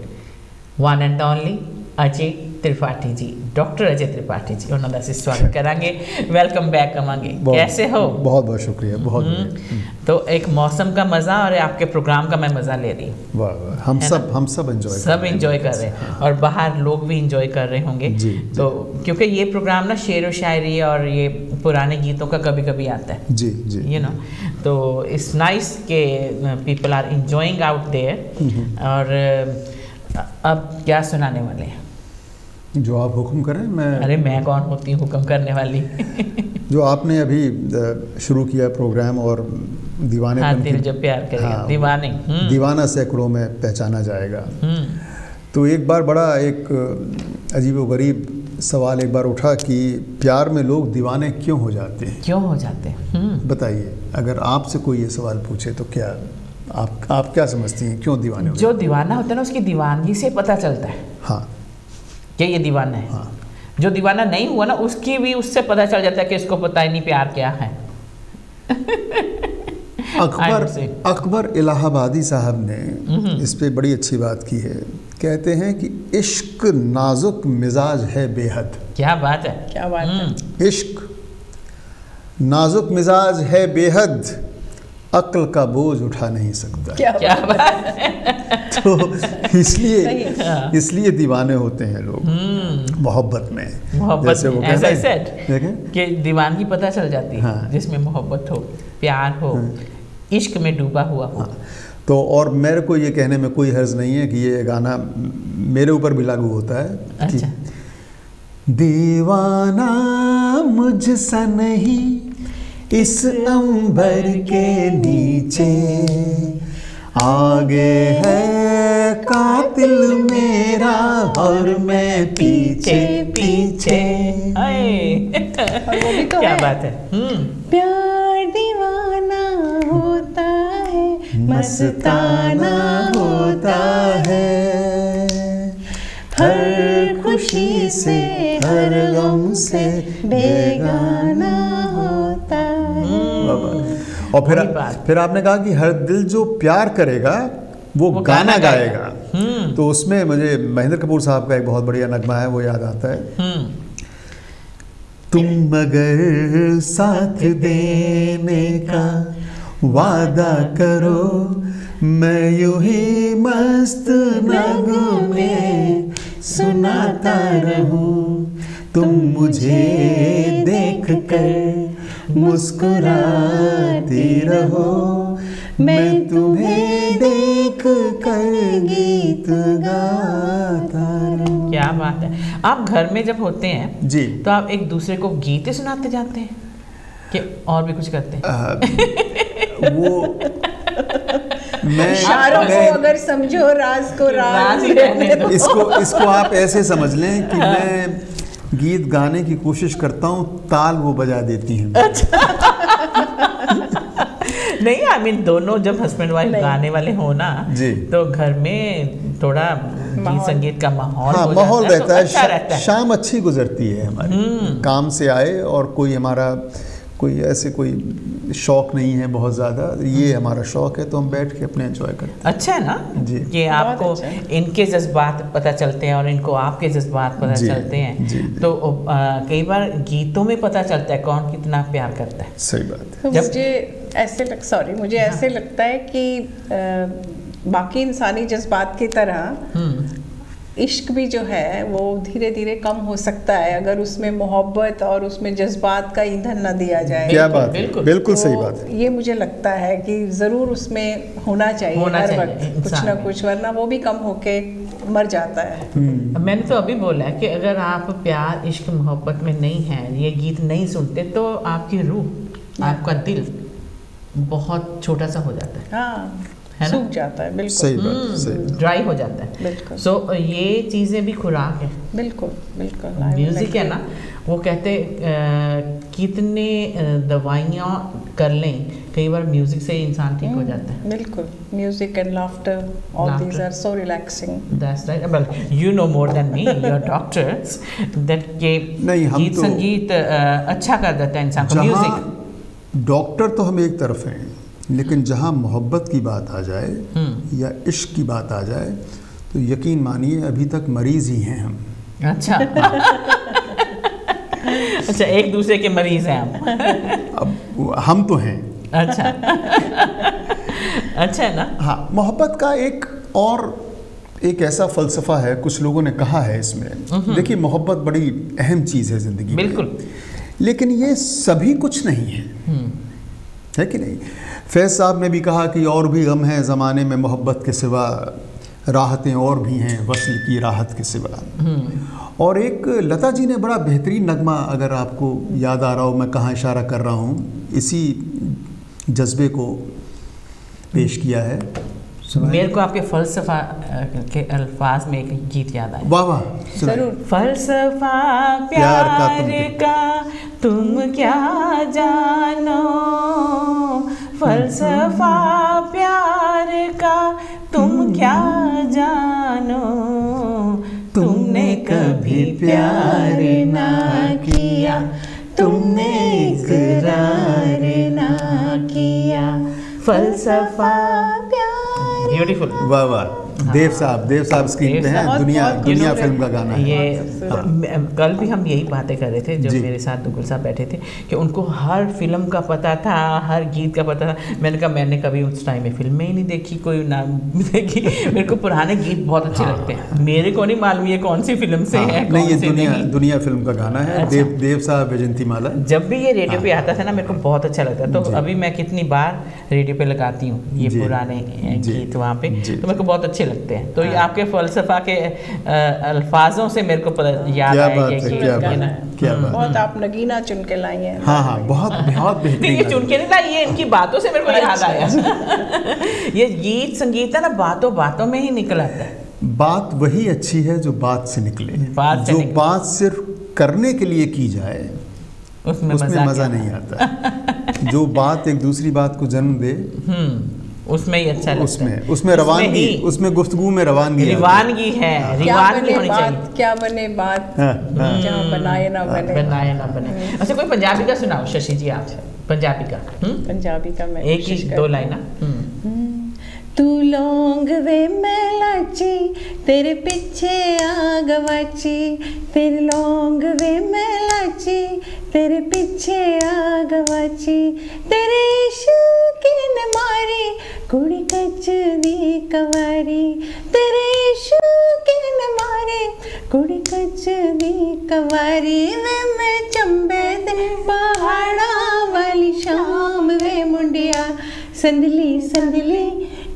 one and only Ajay Tripathi ji, doctor Ajay Tripathi ji, उन्होंने असीं स्वागत करांगे, वेलकम बैक कवांगे। कैसे हो?
बहुत बहुत शुक्रिया, बहुत।
तो एक मौसम का मज़ा और आपके प्रोग्राम का मैं मज़ा ले रही हूँ।
वाह, हम सब एंजॉय कर रहे हैं
और बाहर लोग भी इंजॉय कर रहे होंगे
जी,
तो क्योंकि ये प्रोग्राम ना शेर व शायरी और ये पुराने गीतों का कभी कभी आता है
जी जी,
यू नो, तो इट्स नाइस के people are enjoying out there. और अब क्या सुनाने वाले हैं?
जो आप हुक्म करें।
अरे मैं कौन होती हूँ हुक्म करने वाली।
जो आपने अभी शुरू किया प्रोग्राम और दीवाने,
हाँ, दिल जो प्यार करेगा,
हाँ,
दीवाने,
दीवाना सैकड़ों में पहचाना जाएगा। तो एक बार बड़ा एक अजीब व गरीब सवाल एक बार उठा कि प्यार में लोग दीवाने क्यों हो जाते हैं?
क्यों हो जाते हैं?
बताइए, अगर आपसे कोई ये सवाल पूछे तो क्या आप क्या समझती हैं, क्यों दीवाने हो?
जो दीवाना होता है ना उसकी दीवानगी से पता चलता है
हाँ
कि ये दीवाना है।
हाँ।
जो दीवाना नहीं हुआ ना उसकी भी उससे पता चल जाता है कि इसको पता ही नहीं प्यार क्या है।
अकबर इलाहाबादी साहब ने इस पे बड़ी अच्छी बात की है। कहते हैं कि इश्क नाजुक मिजाज है बेहद।
क्या बात है,
क्या बात है।
इश्क नाजुक मिजाज है बेहद, अक्ल का बोझ उठा नहीं सकता।
क्या बात है।
तो इसलिए दीवाने होते हैं लोग मोहब्बत में।
जैसे वो
देखें
कि दीवानगी पता चल जाती है। हाँ। जिसमें मोहब्बत हो, प्यार हो, इश्क में डूबा हुआ हो।
हाँ। तो और मेरे को ये कहने में कोई हर्ज नहीं है कि ये गाना मेरे ऊपर भी लागू होता है।
अच्छा।
दीवाना मुझसा नहीं इस अंबर के नीचे, आगे है कातिल मेरा और मैं पीछे पीछे।
क्या बात है।
प्यार दीवाना होता है,
मस्ताना होता है, हर खुशी से हर गम से बेगाना होता है। और फिर आपने कहा कि हर दिल जो प्यार करेगा वो गाना गाएगा। तो उसमें मुझे महेंद्र कपूर साहब का एक बहुत बढ़िया नगमा है, वो याद आता है। तुम अगर साथ देने का वादा करो, मैं यूं ही मस्त नगमे सुनाता रहूं, तुम मुझे देख कर मुस्कुराती रहो, मैं तुम्हें देख कर गीत गाता रहूं।
क्या बात है। आप घर में जब होते हैं
जी,
तो आप एक दूसरे को गीत ही सुनाते जाते हैं कि और भी कुछ करते हैं?
वो मैं
इशारों को अगर समझो, राज को राज
ही रहने दो।
इसको आप ऐसे समझ लें कि मैं गीत गाने की कोशिश करता हूँ, ताल वो बजा देती हैं।
नहीं, आई मीन दोनों जब हस्बैंड वाइफ गाने वाले हो ना
जी,
तो घर में थोड़ा गीत संगीत का माहौल
हाँ,
हो
माहौल
जाता है,
रहता
तो
है,
अच्छा रहता है।
शाम अच्छी गुजरती है हमारी। काम से आए और कोई हमारा कोई ऐसे कोई शौक नहीं है बहुत ज़्यादा, ये हमारा शौक है, तो हम बैठ के अपने एंजॉय करते हैं।
अच्छा है ना
जी,
कि आपको
अच्छा है।
इनके जज्बात पता चलते हैं और इनको आपके जज्बात पता
जी,
चलते हैं।
जी,
तो कई बार गीतों में पता चलता है कौन कितना प्यार करता है।
सही बात है।
तो
जब-
मुझे ऐसे लगता है कि बाकी इंसानी जज्बात की तरह इश्क भी जो है वो धीरे धीरे कम हो सकता है अगर उसमें मोहब्बत और उसमें जज्बात का ईंधन न दिया जाए।
क्या बात है,
बिल्कुल।
बिल्कुल
तो
सही बात है।
ये मुझे लगता है कि ज़रूर उसमें होना चाहिए हर वक्त कुछ ना कुछ, वरना वो भी कम होके मर जाता है।
मैंने तो अभी बोला है कि अगर आप प्यार इश्क मोहब्बत में नहीं हैं, ये गीत नहीं सुनते, तो आपकी रूह, आपका दिल बहुत छोटा सा हो जाता है।
हाँ,
है ना?
सूख जाता है, बिल्कुल
सही बात है, सही बात है।
ड्राई हो जाता है।
बिल्कुल।
सो ये चीज़ें भी खुराक है।
बिल्कुल बिल्कुल।
म्यूजिक है ना, वो कहते कितने दवाइयाँ कर लें, कई बार म्यूजिक से इंसान ठीक हो जाता है।
बिल्कुल। Music and laughter, all these are so relaxing.
That's right. Well, you know more than me. You're doctors. That के
नहीं, हम
गीत
तो-
संगीत अच्छा कर देता है इंसान को। म्यूजिक
जहाँ डॉक्टर तो हम एक तरफ हैं, लेकिन जहाँ मोहब्बत की बात आ जाए या इश्क की बात आ जाए, तो यकीन मानिए अभी तक मरीज ही हैं हम।
अच्छा। अच्छा, एक दूसरे के मरीज हैं हम।
अब हम तो हैं।
अच्छा। अच्छा है ना।
हाँ, मोहब्बत का एक ऐसा फ़लसफ़ा है, कुछ लोगों ने कहा है इसमें। देखिए, मोहब्बत बड़ी अहम चीज़ है ज़िंदगी में,
बिल्कुल,
लेकिन ये सभी कुछ नहीं है कि नहीं? फैज़ साहब ने भी कहा कि और भी गम है ज़माने में मोहब्बत के सिवा, राहतें और भी हैं वस्ल की राहत के सिवा। और एक लता जी ने बड़ा बेहतरीन नगमा, अगर आपको याद आ रहा हो मैं कहाँ इशारा कर रहा हूँ, इसी जज्बे को पेश किया है।
मेरे को आपके फलसफा के अल्फाज में एक गीत याद आया।
वाह वाह,
जरूर।
फलसफा प्यार का तुम क्या जानो, फलसफा प्यार का तुम क्या जानो, तुमने कभी प्यार ना किया, तुमने इकरार ना किया, फलसफा प्यार। ब्यूटीफुल।
वाह वाह। देव साहब स्क्रीन पे हैं। दुनिया फिल्म का गाना है
ये। कल भी हम यही बातें कर रहे थे, जो मेरे साथ दुगुल साहब बैठे थे, कि उनको हर फिल्म का पता था, हर गीत का पता था। मैंने कहा मैंने कभी उस टाइम में फिल्में ही नहीं देखी, कोई नाम देखी। मेरे को पुराने गीत बहुत अच्छे लगते हैं, मेरे को नहीं मालूम ये कौन सी फिल्म से है।
नहीं, ये दुनिया फिल्म का गाना है।
अच्छा।
देव साहब, वैजयंती माला।
जब भी ये रेडियो पे आता था ना, मेरे को बहुत अच्छा लगता है। तो अभी मैं कितनी बार रेडियो पे लगाती हूँ ये पुराने गीत वहाँ पे, तो मेरे को बहुत अच्छे लगते हैं। तो ये आपके फलसफा के अल्फाजों से मेरे को याद आया ये गीत।
क्या बात।
बहुत आप नगीना चुन के लाई हैं।
हाँ, बहुत बेहतरीन।
ये चुन के नहीं लाई, ये इनकी बातों से मेरे को याद आया। ये गीत संगीत है ना, बातों में ही निकल आता है।
बात वही अच्छी है जो बात से निकले। जो बात सिर्फ करने के लिए की जाए उसमें मजा नहीं आता। जो बात एक दूसरी बात को जन्म दे,
उसमें ही अच्छा लगता है।
उसमें रवानगी, उसमें गुफ्तगू में रवानगी
है, रवानगी होनी चाहिए।
क्या बने बात, जहाँ बनाए ना बने।
अच्छा, कोई पंजाबी का सुनाओ शशि जी, आप पंजाबी का।
पंजाबी का मैं
एक ही 2 लाइन।
तू लौंग वे मैं लाची, तेरे पीछे आ गवाची, तेरे लौंग वे मैं लाची, तेरे पीछे आ गवाची, तेरे इश्क ने मारी कुड़ी कच दी कवारी, तेरे इश्क ने मारी कुड़ी कच दी कवारी, वे मैं चंबे दे पहाड़ा वाली शाम वे मुंडिया, संदली संदली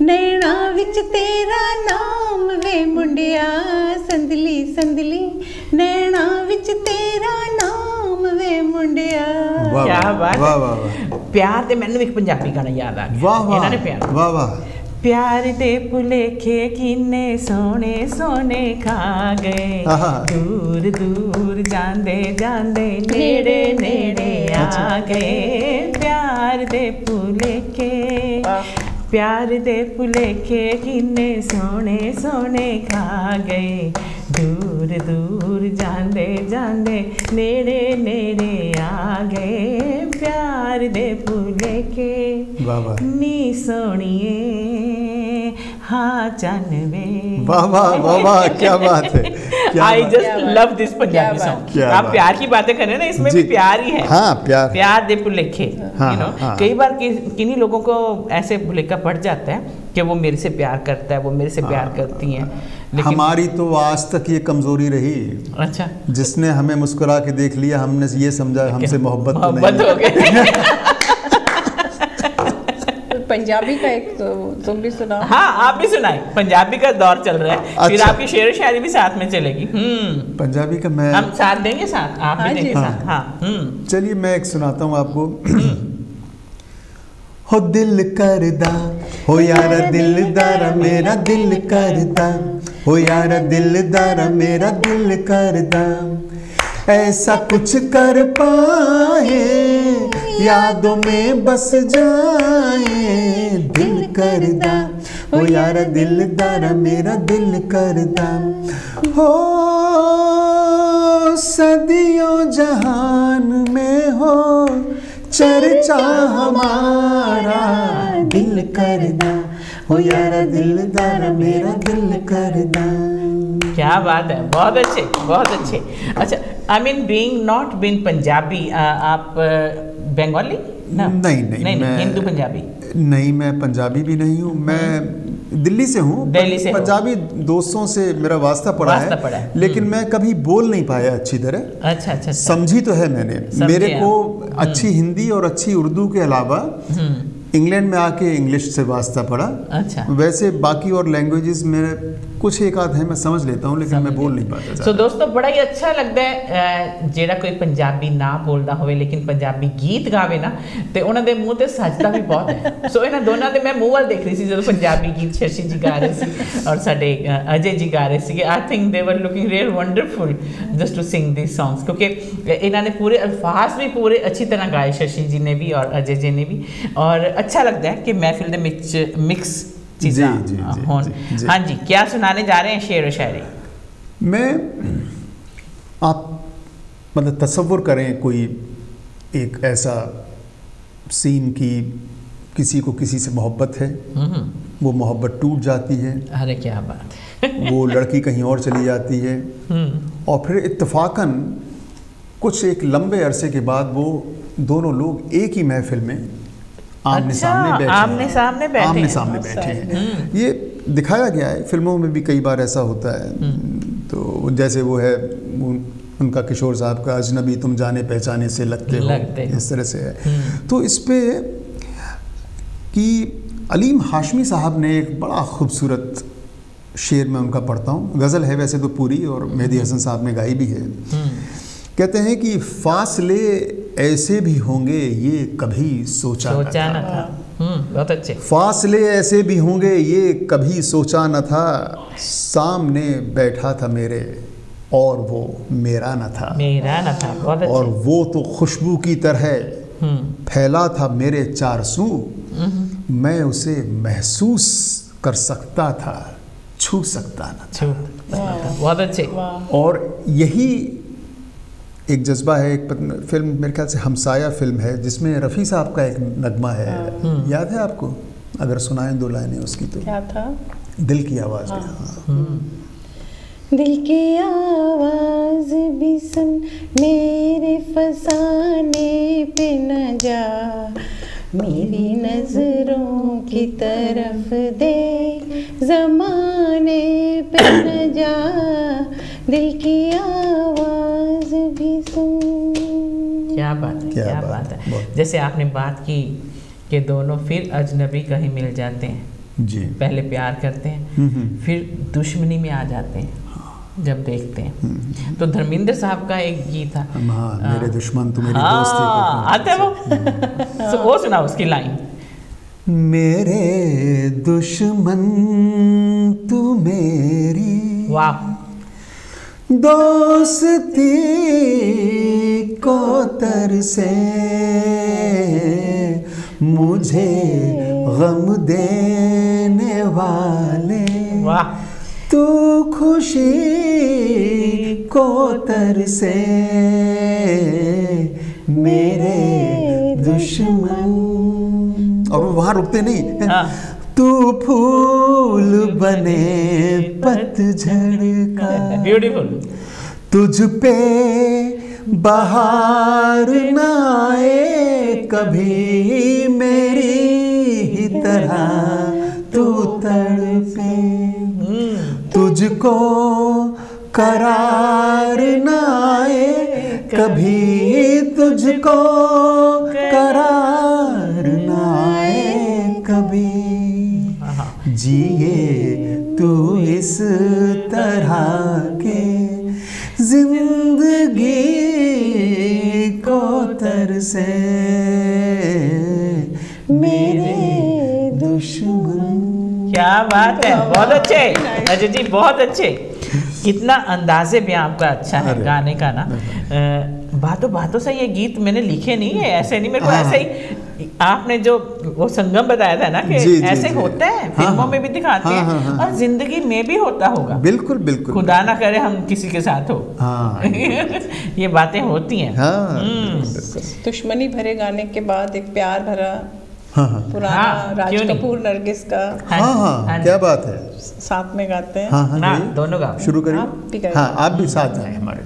नैना विच तेरा नाम वे मुंडिया, संदली संदली नैना विच तेरा नाम वे मुंडिया।
क्या बात
वाह वाह वाह।
प्यार ते मैनू एक पंजाबी गाना याद आ गया।
वाह वाह
इन्होंने प्यार
वाह वाह।
प्यार दे भुलेखे किन्ने सोने सोने खा गए, दूर दूर जांदे जांदे नेड़े नेड़े आ गए। प्यार दे भुलेखे, प्यार दे भुलेखे किन्ने सोने सोने खा गए, दूर दूर जांदे जांदे नेड़े नेड़े आ गए। प्यार दे भुलेखे नी सोनिए हाँ जानवे।
वाह वाह वाह वाह, क्या बात है।
I just love this Punjabi song. आप प्यार की बातें कर रहे हैं ना, इसमें भी प्यार ही है।
हाँ, प्यार
प्यार दे भुलेखे। यू नो, कई बार किन्हीं लोगों को ऐसे भुलेखा पड़ जाता है कि वो मेरे से प्यार करता है, वो मेरे से प्यार करती हैं, लेकिन
हमारी तो आज तक ये कमजोरी रही।
अच्छा,
जिसने हमें मुस्कुरा के देख लिया, हमने ये समझा हमसे मोहब्बत
हो गई।
पंजाबी का एक तो तुम भी सुनाओ।
हाँ, आप भी सुनाए। पंजाबी का दौर चल रहा है। अच्छा। फिर आपकी शेर शायरी भी साथ में चलेगी।
पंजाबी का मैं,
हम साथ देंगे, साथ आप भी देंगे साथ। हाँ,
चलिए मैं एक सुनाता हूँ आपको। हो दिल करदा, हो यारा दिलदारा मेरा दिल करदा, हो यारा दिलदारा मेरा दिल करदा, ऐसा कुछ कर पाए यादों में बस जाए, दिल करदा, हो यारा दिलदारा मेरा दिल करदा, हो सदियों जहान में हो चर्चा हमारा, दिल करदा, हो यारा दिलदारा मेरा दिल करदा।
क्या बात है, बहुत अच्छे, बहुत अच्छे। अच्छा, I mean being not been Punjabi, आप बंगाली ना?
नहीं,
मैं हिंदू पंजाबी
नहीं, मैं पंजाबी भी नहीं हूँ, मैं दिल्ली से हूँ।
दिल्ली से
पंजाबी दोस्तों से मेरा वास्ता पड़ा है, लेकिन मैं कभी बोल नहीं पाया अच्छी तरह।
अच्छा।
समझी तो है मैंने, मेरे को अच्छी हिंदी और अच्छी उर्दू के अलावा इंग्लैंड में आके इंग्लिश से वास्ता पड़ा।
अच्छा।
वैसे बाकी और लैंग्वेजेस में कुछ एक आध है मैं समझ लेता हूँ, लेकिन मैं बोल नहीं पाता।
सो दोस्तों, बड़ा ही अच्छा लगता है जेड़ा कोई पंजाबी ना बोलता होवे लेकिन पंजाबी गीत गावे ना, ते उन्हां दे मूंह ते सजदा भी बहुत है। सो इन्हां दोनों दे मैं मूंह वाल देख रही सी जब पंजाबी गीत शशि जी गा रहे सी और साडे अजय जी गा रहे सी। I think they were looking real wonderful just to sing this songs, क्योंकि इन्हां ने पूरे अल्फाज भी पूरे अच्छी तरह गाए, शशि जी ने भी और अजय जी ने भी, और अच्छा लगता है कि महफिल दे विच मिक्स चीज़ां होन। हाँ जी, क्या सुनाने जा रहे हैं शेर व शायरी?
मैं, आप मतलब तसव्वुर करें कोई एक ऐसा सीन की किसी को किसी से मोहब्बत है, वो मोहब्बत टूट जाती है।
अरे क्या बात।
वो लड़की कहीं और चली जाती है और फिर इत्तफाकन कुछ एक लंबे अरसे के बाद वो दोनों लोग एक ही महफिल में आमने सामने बैठे हैं। ये दिखाया गया है, फिल्मों में भी कई बार ऐसा होता है। तो जैसे वो है उनका किशोर साहब का अजनबी तुम जाने पहचाने से लगते हो, इस तरह से है। तो इस पे कि अलीम हाशमी साहब ने एक बड़ा खूबसूरत शेर में उनका पढ़ता हूँ, गज़ल है वैसे तो पूरी, और मेहदी हसन साहब ने गाई भी है। कहते हैं कि फासले ऐसे भी होंगे ये कभी सोचा न था।
बहुत अच्छे।
फासले ऐसे भी होंगे ये कभी सोचा न था, सामने बैठा था मेरे और वो मेरा न था।
बहुत अच्छे।
और वो तो खुशबू की तरह फैला था मेरे चार सू, मैं उसे महसूस कर सकता था, छू सकता न था।
बहुत अच्छे।
और यही एक जज्बा है। एक फिल्म मेरे ख्याल से हमसाया फिल्म है जिसमें रफ़ी साहब का एक नगमा है, याद है आपको? अगर सुनाएं दो लाइनें उसकी तो।
क्या था?
दिल की आवाज़ भी।
दिल की आवाज़ भी सुन, मेरे फसाने पे न जा, मेरी नजरों की तरफ दे, ज़माने पे न जा, दिल की आवाज़ भी सुन।
क्या बात है, क्या बात है। जैसे आपने बात की कि दोनों फिर अजनबी कहीं मिल जाते हैं
जी।
पहले प्यार करते हैं फिर दुश्मनी में आ जाते हैं जब देखते हैं। तो धर्मेंद्र साहब का एक गीत था,
हाँ, मेरे दुश्मन तू मेरी दोस्ती को
आता है वो वो सुना उसकी लाइन,
मेरे दुश्मन तू मेरी
वाह,
दोस्ती को तरसे, मुझे गम देने वाले,
वाह,
तू खुशी को तरसे, मेरे दुश्मन। और वो वहां रुकते नहीं,
हाँ।
तू फूल बने पतझड़ का,
ब्यूटीफुल,
तुझ पे बहार न आए कभी मेरी ही तरह तू तड़पे, तुझको करार न आए कभी, तुझको करार न आए कभी, जिए तू इस तरह के जिंदगी को तरसे, मेरे दुश्मन।
क्या बात है, बहुत अच्छे अजय जी, बहुत अच्छे। कितना अंदाजे भी आपका अच्छा है गाने का ना। बातों बातों से ये गीत मैंने लिखे नहीं है, ऐसे नहीं, मेरे को ऐसे ही आपने जो वो संगम बताया था ना कि ऐसे होता है, फिल्मों में भी दिखाते हैं और जिंदगी में भी होता होगा।
बिल्कुल बिल्कुल,
खुदा ना करे हम किसी के साथ हो। ये बातें होती हैं।
दुश्मनी भरे गाने के बाद एक प्यार भरा पुराना राज कपूर नरगिस का,
हाँ, क्या बात है,
साथ में गाते हैं।
हाँ,
दोनों गाओ,
शुरू करें। हाँ, आप भी साथ गाएं हमारे,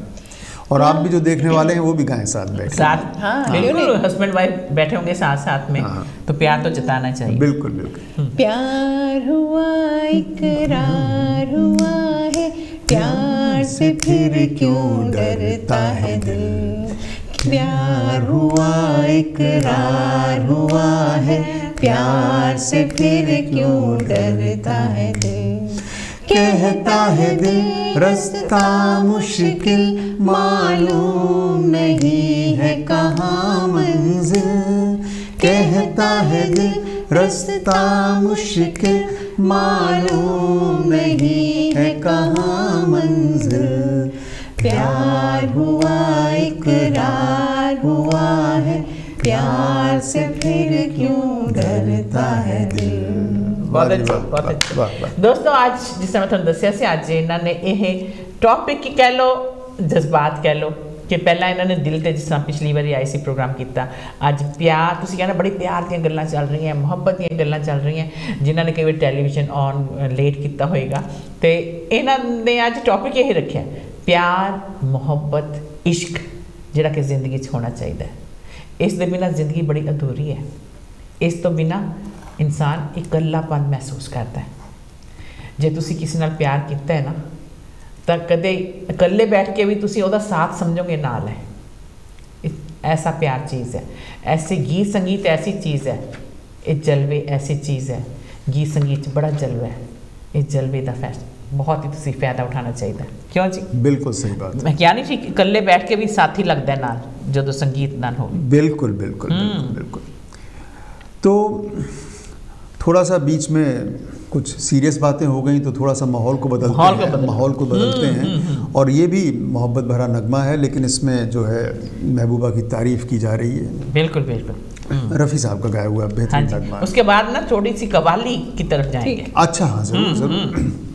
और आप भी जो देखने वाले हैं वो भी गाएं साथ बैठ
साथ। हाँ, बिल्कुल, हस्बैंड वाइफ बैठे होंगे साथ साथ में, तो प्यार तो जताना चाहिए।
बिल्कुल बिल्कुल।
प्यार हुआ इकरार हुआ है, प्यार से फिर क्यों डरता है दिल, प्यार हुआ इकरार हुआ है, प्यार से फिर क्यों डरता है दिल, कहता है दिल रास्ता मुश्किल, मालूम नहीं है कहाँ मंजिल, कहता है दिल रास्ता मुश्किल, मालूम नहीं है कहाँ मंजिल, प्यार हुआ इकरार हुआ है, प्यार से फिर क्यों डरता है दिल।
बहुत अच्छा, बहुत अच्छा। दोस्तों, आज जिस समय तुहानू दस्सिया सी, अज इन्होंने ये टॉपिक ही कह लो, जज्बात कह लो, कि पहला इन्होंने दिल ते, जिस तरह पिछली बारी आई सी प्रोग्राम किया, अज प्यार, तुसीं कहना बड़ी प्यार दी गल्लां चल रही हैं, मुहब्बत दी गल्लां चल रही हैं, जिन्होंने कई बार टैलीविजन ऑन लेट किया होएगा, तो इन्होंने अज टॉपिक यही रखा, प्यार, मुहब्बत, इश्क जिहड़ा कि जिंदगी च होना चाहिए। इस दे बिना जिंदगी बड़ी अधूरी है, इस तो बिना इंसान इकल्लापन महसूस करता है। जे तुसी किसी नाल प्यार किया है ना, तो कदे इकल्ले बैठ के भी तुसी ओदा साथ समझोगे नाल है। ऐसा प्यार चीज़ है, ऐसे गीत संगीत ऐसी चीज़ है, ये जलवे ऐसी चीज़ है, गीत संगीत बड़ा जलवा है, इस जलवे का बहुत ही तुसी फायदा उठाना चाहिए। क्यों जी?
बिल्कुल सही बात।
मैं क्या नहीं ठीक, इकल्ले बैठ के भी साथी लगता है नाल, जो संगीत नाल हो।
बिल्कुल बिल्कुल बिल्कुल बिल्कुल। तो थोड़ा सा बीच में कुछ सीरियस बातें हो गई, तो थोड़ा सा माहौल को बदलते हैं, और ये भी मोहब्बत भरा नगमा है, लेकिन इसमें जो है महबूबा की तारीफ की जा रही है।
बिल्कुल बिल्कुल,
रफ़ी साहब का गाया हुआ बेहतरीन नगमा।
उसके बाद ना थोड़ी सी कव्वाली की तरफ जाएंगे।
अच्छा, हाँ, जरूर जरूर।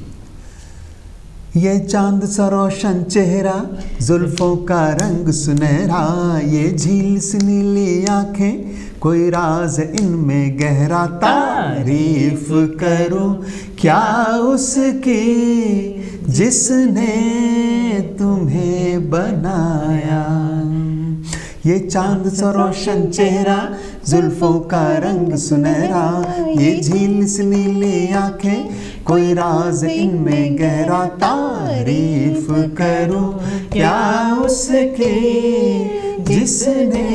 ये चांद सा रोशन चेहरा, जुल्फों का रंग सुनहरा, ये झील सी नीली आंखें, कोई राज इनमें गहरा, तारीफ करूं क्या उसकी जिसने तुम्हें बनाया। ये चांद सा रोशन चेहरा, जुल्फों का रंग सुनहरा, ये झील सी नीली आंखें, कोई राज इनमें गहरा, तारीफ करूं क्या उसकी जिसने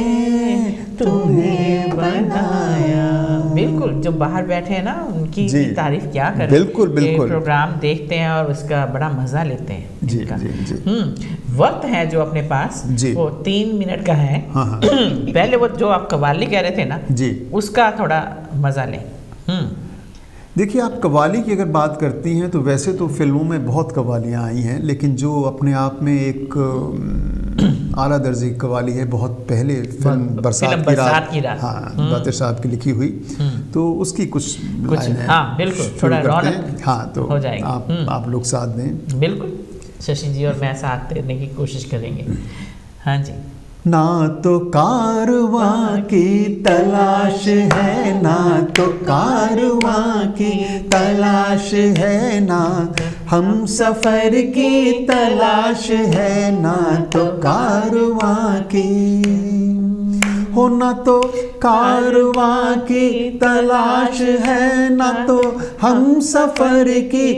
तुम्हें बनाया।
बिल्कुल, जो बाहर बैठे हैं ना उनकी तारीफ क्या करें।
बिल्कुल बिल्कुल,
प्रोग्राम देखते हैं और उसका बड़ा मजा लेते हैं।
जी जी जी।
वक्त है जो अपने पास वो 3 मिनट का है।
हाँ।
पहले वो जो आप कव्वाली कह रहे थे ना
जी, उसका
थोड़ा मजा लें।
देखिए, आप कव्वाली की अगर बात करती हैं तो वैसे तो फिल्मों में बहुत कव्वालियाँ आई हैं, लेकिन जो अपने आप में एक आला दर्जे की कव्वाली है, बहुत पहले फिल्म बरसात की रात, हाँ, बातिर साहब की लिखी हुई, तो उसकी कुछ
हाँ बिल्कुल, थोड़ा रौनक
हाँ तो
हो जाएगी।
आप लोग साथ दें।
बिल्कुल, शशि जी और मैं साथ देने की कोशिश करेंगे। हाँ जी।
ना तो कारवां की तलाश है, ना तो कारवां की तलाश है, ना हम सफर की तलाश है, ना तो कारवां की हो, ना तो कारवां की तलाश है, ना तो हम सफर की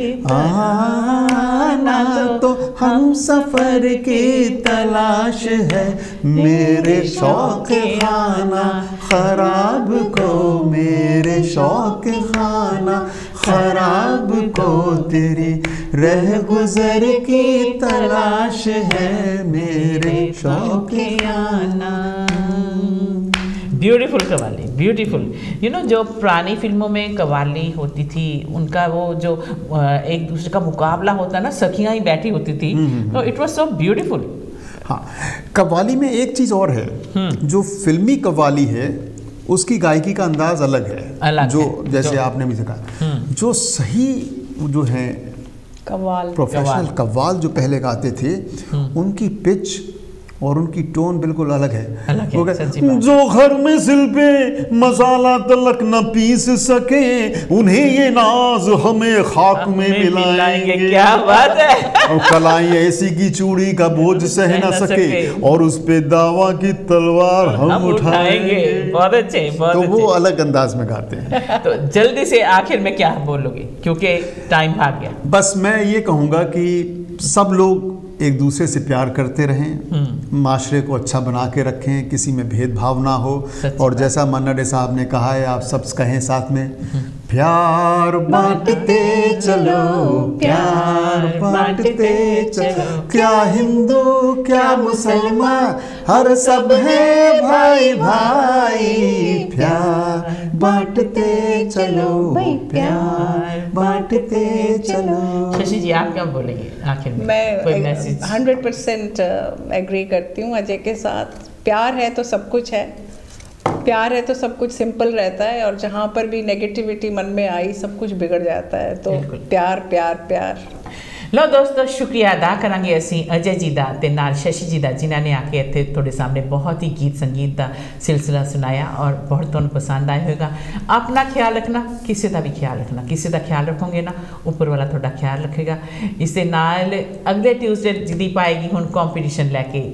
ना तो हम सफर की तलाश है, मेरे शौक खाना खराब को, मेरे शौक खाना खराब को, तेरी रह गुजर की तलाश है, मेरे शौक आना।
Beautiful qawwali, beautiful. जो पुरानी फिल्मों में कव्वाली होती थी, उनका वो जो एक दूसरे का मुकाबला होता ना, सखियां ही बैठी होती थी, तो इट वाज सो ब्यूटीफुल।
हाँ, कव्वाली में एक चीज़ और है, जो फिल्मी कव्वाली है उसकी गायकी का अंदाज अलग है, जैसे आपने भी कहा, जो सही जो है प्रोफेशनल कव्वाल जो पहले गाते थे, उनकी पिच और उनकी टोन बिल्कुल अलग है। जो घर में सिल पे मसाला तलक न पीस सके, उन्हें ये नाज हमें खाक में मिलाएंगे।
क्या बात है।
और कलाई ऐसी की चूड़ी का बोझ सह न सके, और उस पे दावा की तलवार हम उठाएंगे।
बहुत अच्छे, बहुत
तो वो अलग अंदाज में गाते हैं।
तो जल्दी से आखिर में क्या बोलोगे, क्योंकि टाइम भाग गया।
बस मैं ये कहूँगा कि सब लोग एक दूसरे से प्यार करते रहें, माशरे को अच्छा बना के रखें, किसी में भेदभाव ना हो, और जैसा मन्ना डे साहब ने कहा है, आप सब कहें साथ में, प्यार बांटते चलो, प्यार बांटते चलो, क्या हिंदू क्या मुसलमान, हर सब है भाई भाई, प्यार बांटते चलो, प्यार बांटते चलो।
शशि जी, आप क्या बोलेंगे आखिर में?
मैं 100% एग्री करती हूँ अजय के साथ। प्यार है तो सब कुछ है, प्यार है तो सब कुछ सिंपल रहता है, और जहाँ पर भी नेगेटिविटी मन में आई सब कुछ बिगड़ जाता है। तो प्यार प्यार प्यार।
लो दोस्तों, शुक्रिया अदा करांगे असी अजय जी दा ते नाल शशि जी दा, जिन्हों ने आके इत्थे थोड़े सामने बहुत ही गीत संगीत का सिलसिला सुनाया, और बहुत तुहानू पसंद आया होगा। अपना ख्याल रखना, किसी का भी ख्याल रखना, किसी का ख्याल रखोगे ना, ऊपर वाला थोड़ा ख्याल रखेगा। इस दे नाल अगले ट्यूसडे जदीप आएगी हुण कॉम्पीटिशन लैके,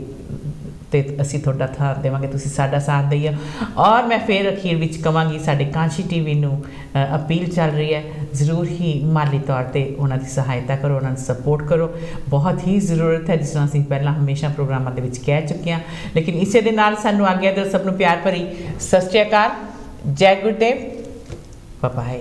तो असी थोड़ा साथ देवांगे, तुसी साडा साथ दईए। और मैं फिर अखीर विच कहांगी, साडे कांशी टीवी नू अपील चल रही है, जरूर ही माली तौर पर उन्हों की सहायता करो, उन्होंने सपोर्ट करो, बहुत ही जरूरत है, जिस तरह असीं पहला हमेशा प्रोग्रामां दे विच कह चुके हैं। लेकिन इसे दे नाल सानू आग्या दो, सबनू प्यार भरी सत श्री अकाल, जय गुरुदेव, बाय बाय।